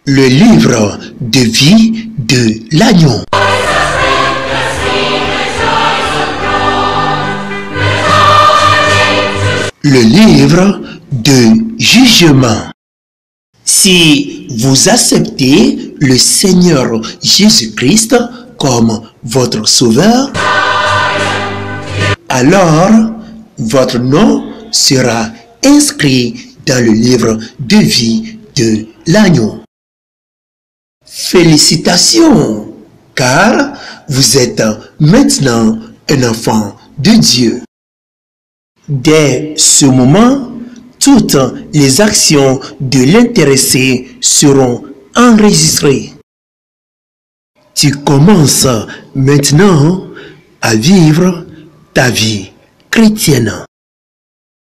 Le livre de vie de l'agneau. Le livre de jugement. Si vous acceptez le Seigneur Jésus-Christ comme votre sauveur, alors votre nom sera inscrit dans le livre de vie de l'agneau. Félicitations, car vous êtes maintenant un enfant de Dieu. Dès ce moment, toutes les actions de l'intéressé seront enregistrées. Tu commences maintenant à vivre ta vie chrétienne.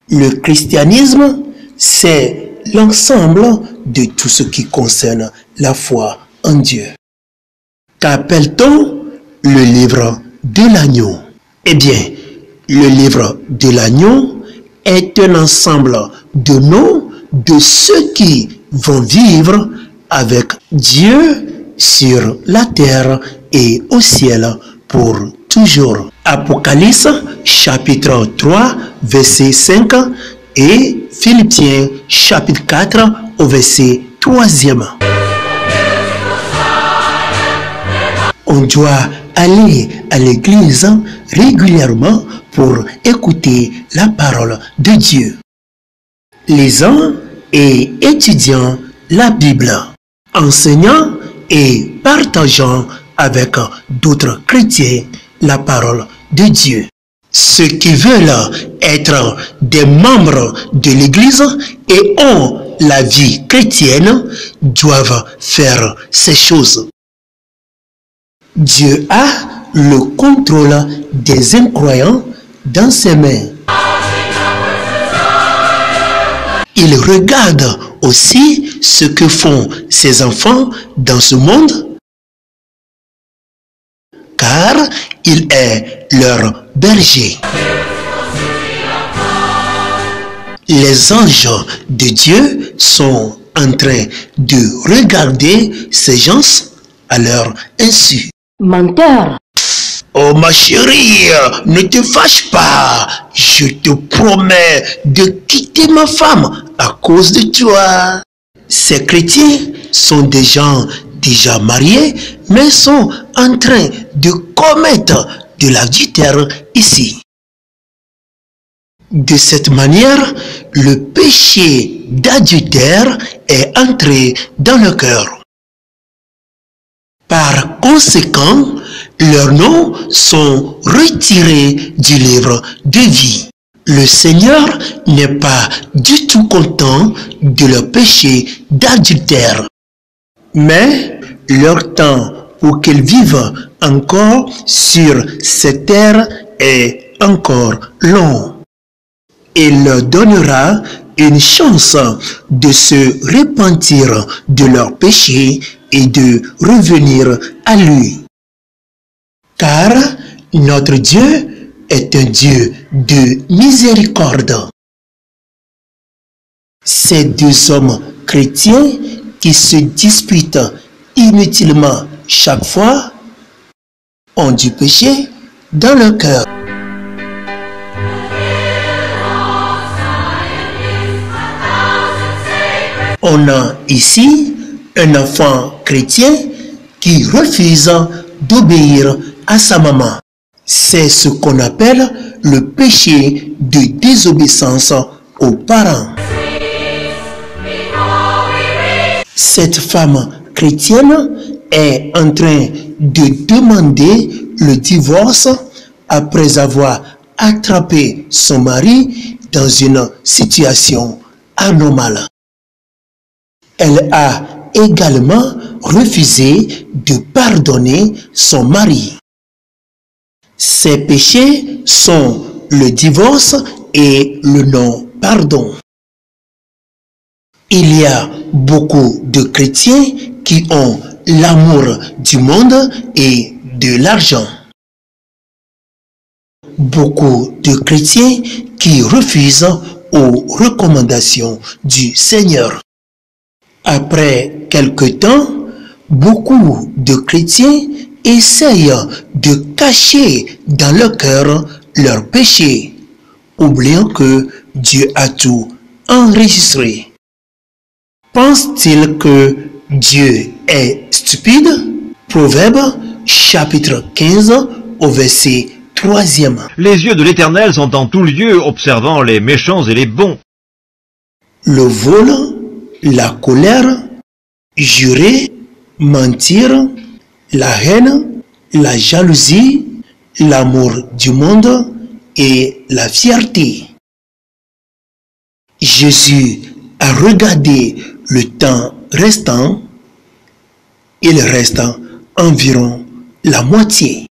Le christianisme, c'est l'ensemble de tout ce qui concerne la foi en Dieu. Qu'appelle-t-on le livre de l'agneau? Eh bien, le livre de l'agneau est un ensemble de noms de ceux qui vont vivre avec Dieu sur la terre et au ciel pour toujours. Apocalypse chapitre 3 verset 5 et Philippiens chapitre 4 au verset 3e. On doit aller à l'église régulièrement pour écouter la parole de Dieu. Lisant et étudiant la Bible, enseignant et partageant avec d'autres chrétiens la parole de Dieu. Ceux qui veulent être des membres de l'église et ont la vie chrétienne doivent faire ces choses. Dieu a le contrôle des incroyants dans ses mains. Il regarde aussi ce que font ses enfants dans ce monde, car il est leur berger. Les anges de Dieu sont en train de regarder ces gens à leur insu. Menteur! Oh ma chérie, ne te fâche pas. Je te promets de quitter ma femme à cause de toi. Ces chrétiens sont des gens déjà mariés, mais sont en train de commettre de l'adultère ici. De cette manière, le péché d'adultère est entré dans le cœur. Par conséquent, leurs noms sont retirés du livre de vie. Le Seigneur n'est pas du tout content de leur péché d'adultère. Mais leur temps pour qu'ils vivent encore sur cette terre est encore long. Il leur donnera une chance de se repentir de leur péché et de revenir à lui. Car notre Dieu est un Dieu de miséricorde. Ces deux hommes chrétiens qui se disputent inutilement chaque fois ont du péché dans leur cœur. On a ici un enfant chrétien qui refuse d'obéir à sa maman. C'est ce qu'on appelle le péché de désobéissance aux parents. Cette femme chrétienne est en train de demander le divorce après avoir attrapé son mari dans une situation anormale. Elle a également refusé de pardonner son mari. Ses péchés sont le divorce et le non-pardon. Il y a beaucoup de chrétiens qui ont l'amour du monde et de l'argent. Beaucoup de chrétiens qui refusent aux recommandations du Seigneur. Après quelque temps, beaucoup de chrétiens essayent de cacher dans leur cœur leurs péchés, oubliant que Dieu a tout enregistré. Pense-t-il que Dieu est stupide? Proverbe chapitre 15 au verset 3e. Les yeux de l'Éternel sont en tout lieu, observant les méchants et les bons. Le vol, la colère, jurer, mentir, la haine, la jalousie, l'amour du monde et la fierté. Jésus a regardé le temps restant. Il reste environ la moitié.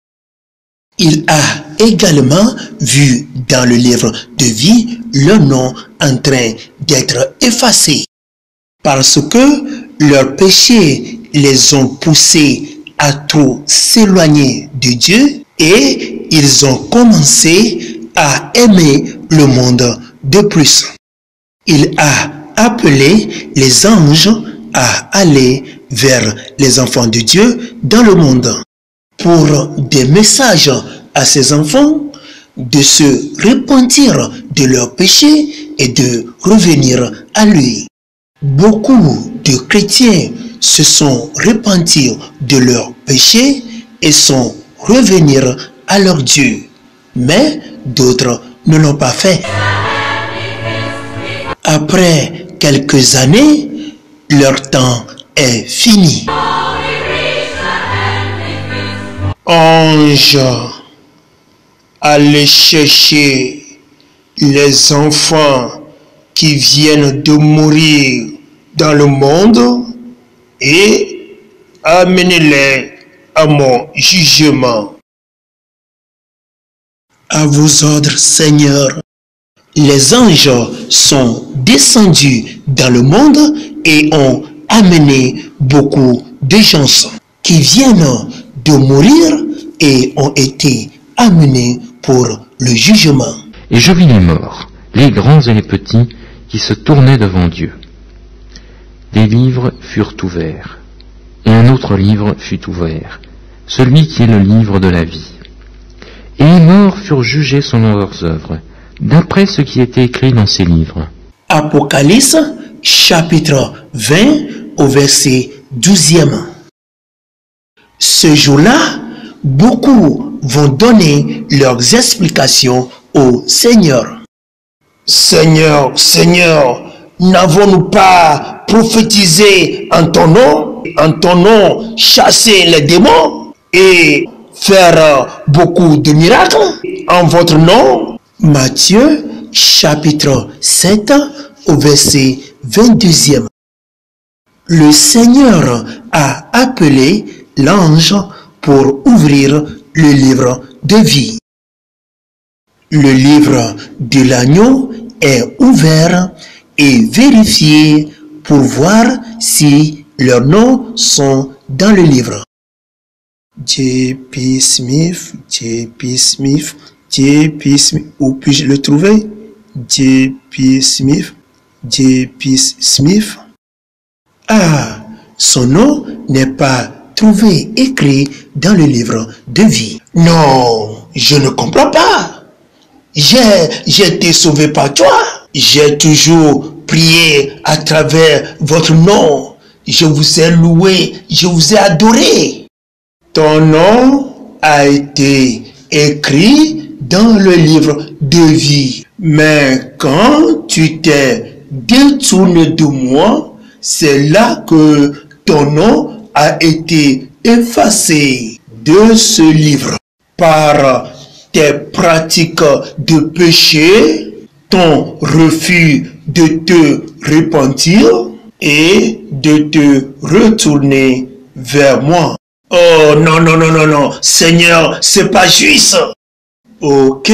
Il a également vu dans le livre de vie leur nom en train d'être effacé parce que leurs péchés les ont poussés à trop s'éloigner de Dieu et ils ont commencé à aimer le monde de plus. Il a appelé les anges à aller vers les enfants de Dieu dans le monde pour des messages à ces enfants de se repentir de leurs péchés et de revenir à lui. Beaucoup de chrétiens se sont repentis de leurs péchés et sont revenus à leur Dieu, mais d'autres ne l'ont pas fait. Après quelques années, leur temps est fini. Ange, allez chercher les enfants qui viennent de mourir dans le monde et amenez-les à mon jugement. À vos ordres, Seigneur. Les anges sont descendus dans le monde et ont amené beaucoup de gens qui viennent de mourir et ont été amenés pour le jugement. Et je vis les morts, les grands et les petits, qui se tournaient devant Dieu. Des livres furent ouverts, et un autre livre fut ouvert, celui qui est le livre de la vie. Et les morts furent jugés selon leurs œuvres, d'après ce qui était écrit dans ces livres. Apocalypse, chapitre 20, au verset 12e. Ce jour-là, beaucoup vont donner leurs explications au Seigneur. Seigneur, Seigneur, n'avons-nous pas prophétisé en ton nom chasser les démons et faire beaucoup de miracles en votre nom? Matthieu, chapitre 7, au verset 22e. Le Seigneur a appelé l'ange pour ouvrir le livre de vie. Le livre de l'agneau est ouvert et vérifié pour voir si leurs noms sont dans le livre. J.P. Smith, J.P. Smith, J.P. Smith, où puis-je le trouver? J.P. Smith, J.P. Smith. Ah, son nom n'est pas trouvé écrit dans le livre de vie. Non, je ne comprends pas. J'ai été sauvé par toi. J'ai toujours prié à travers votre nom. Je vous ai loué, je vous ai adoré. Ton nom a été écrit dans le livre de vie. Mais quand tu t'es détourné de moi, c'est là que ton nom a été effacé de ce livre. Par tes pratiques de péché, ton refus de te repentir et de te retourner vers moi. Oh non, non, non, non, non, Seigneur, c'est pas juste. Ok,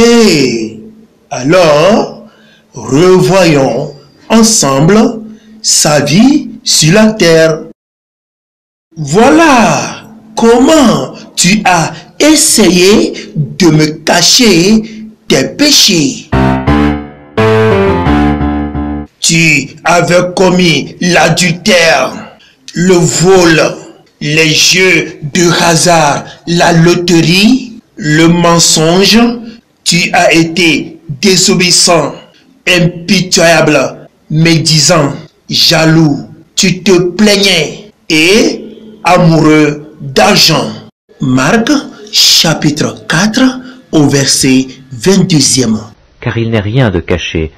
alors, revoyons ensemble sa vie sur la terre. Voilà comment tu as essayé de me cacher tes péchés. tu avais commis l'adultère, le vol, les jeux de hasard, la loterie, le mensonge, tu as été désobéissant, impitoyable, médisant, jaloux, tu te plaignais et amoureux d'argent. Marc chapitre 4 au verset 22e. Car il n'est rien de caché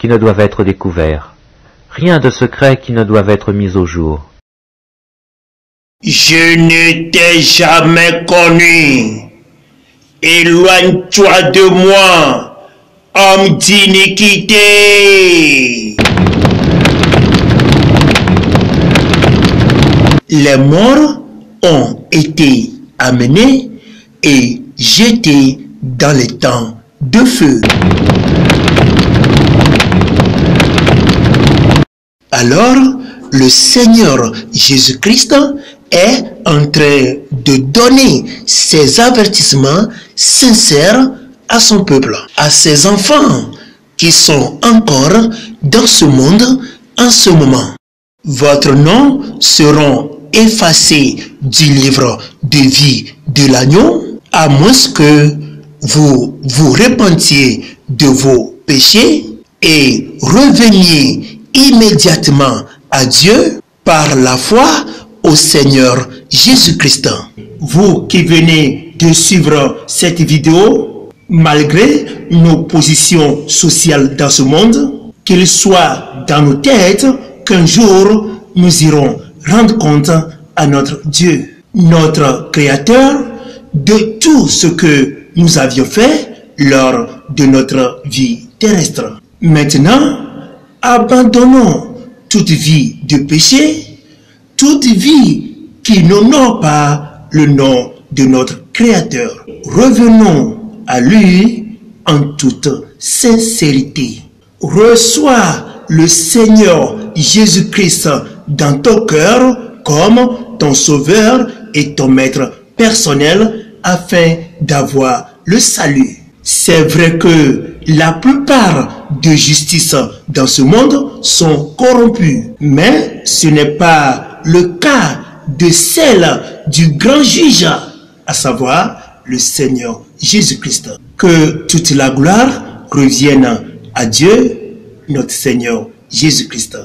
qui ne doive être découvert, rien de secret qui ne doive être mis au jour. Je ne t'ai jamais connu. Éloigne-toi de moi, homme d'iniquité. Les morts ont été amenés et jetés dans les temps de feu. Alors, le Seigneur Jésus-Christ est en train de donner ses avertissements sincères à son peuple, à ses enfants qui sont encore dans ce monde en ce moment. Votre nom seront effacés du livre de vie de l'agneau, à moins que vous vous repentiez de vos péchés et reveniez immédiatement à Dieu par la foi au Seigneur Jésus-Christ. Vous qui venez de suivre cette vidéo, malgré nos positions sociales dans ce monde, qu'il soit dans nos têtes qu'un jour nous irons rendre compte à notre Dieu, notre Créateur, de tout ce que nous avions fait lors de notre vie terrestre. Maintenant, abandonnons toute vie de péché, toute vie qui n'honore pas le nom de notre Créateur. Revenons à lui en toute sincérité. Reçois le Seigneur Jésus-Christ dans ton cœur comme ton sauveur et ton maître personnel afin d'avoir le salut. C'est vrai que la plupart de justices dans ce monde sont corrompues, mais ce n'est pas le cas de celle du grand juge, à savoir le Seigneur Jésus-Christ. Que toute la gloire revienne à Dieu, notre Seigneur Jésus-Christ.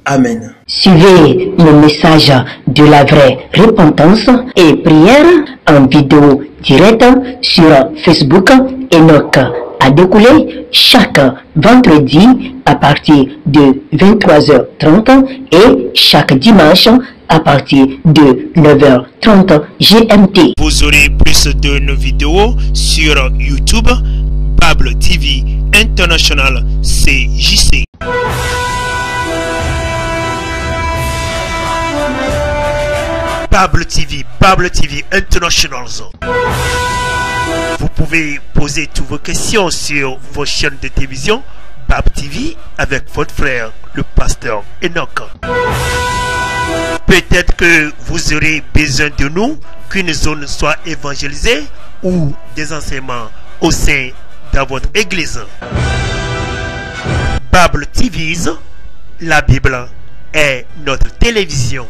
Amen. Suivez le message de la vraie repentance et prière en vidéo directe sur Facebook Enoch Adécoulé chaque vendredi à partir de 23h30 et chaque dimanche à partir de 9h30 GMT. Vous aurez plus de nos vidéos sur YouTube, Bible TV International CJC. Bible TV International. Vous pouvez poser toutes vos questions sur vos chaînes de télévision Bible TV avec votre frère, le pasteur Enoch. Peut-être que vous aurez besoin de nous, qu'une zone soit évangélisée ou des enseignements au sein de votre église. Bible TV, la Bible est notre télévision.